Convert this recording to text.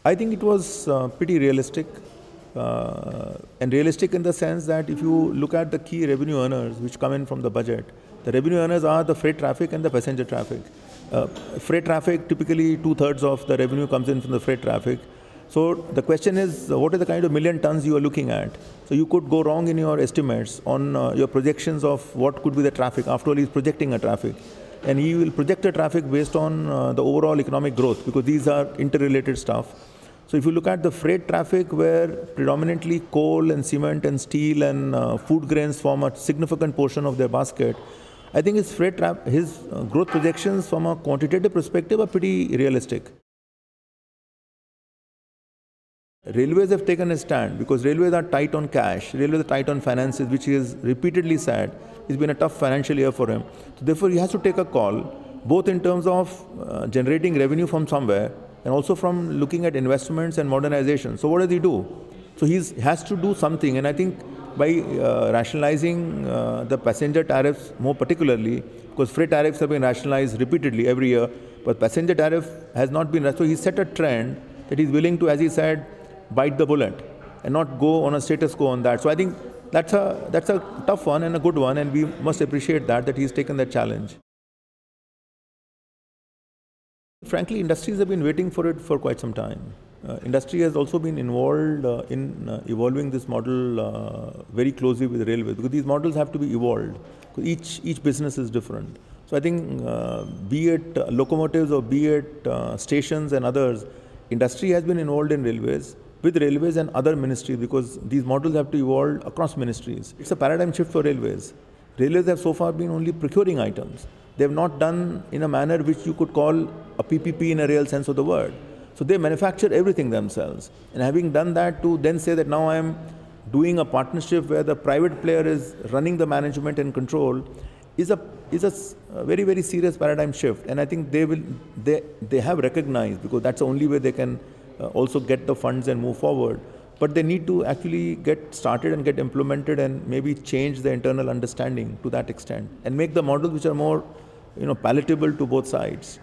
I think it was pretty realistic. And realistic in the sense that if you look at the key revenue earners which come in from the budget, the revenue earners are the freight traffic and the passenger traffic. Freight traffic, typically 2/3 of the revenue comes in from the freight traffic. So the question is, what is the kind of million tons you are looking at? So you could go wrong in your estimates on your projections of what could be the traffic. After all, he is projecting a traffic. And he will project a traffic based on the overall economic growth, because these are interrelated stuff. So if you look at the freight traffic, where predominantly coal and cement and steel and food grains form a significant portion of their basket, I think his growth projections from a quantitative perspective are pretty realistic. Railways have taken a stand because railways are tight on cash, railways are tight on finances, which he has repeatedly said. It's been a tough financial year for him. So therefore, he has to take a call, both in terms of generating revenue from somewhere and also from looking at investments and modernization. So what does he do? So he has to do something, and I think by rationalizing the passenger tariffs more particularly, because freight tariffs have been rationalized repeatedly every year, but passenger tariff has not been. So he set a trend that he's willing to, as he said, bite the bullet and not go on a status quo on that. So I think that's a tough one and a good one, and we must appreciate that he's taken that challenge. Frankly, industries have been waiting for it for quite some time. Industry has also been involved in evolving this model very closely with the railways, because these models have to be evolved. Each business is different. So I think be it locomotives or be it stations and others, industry has been involved in railways, with railways and other ministries, because these models have to evolve across ministries. It's a paradigm shift for railways. Railways have so far been only procuring items. They have not done in a manner which you could call a PPP in a real sense of the word. So they manufacture everything themselves. And having done that, to then say that now I am doing a partnership where the private player is running the management and control is a very, very serious paradigm shift. And I think they have recognized, because that's the only way they can also get the funds and move forward. But they need to actually get started and get implemented and maybe change the internal understanding to that extent and make the models which are more palatable to both sides.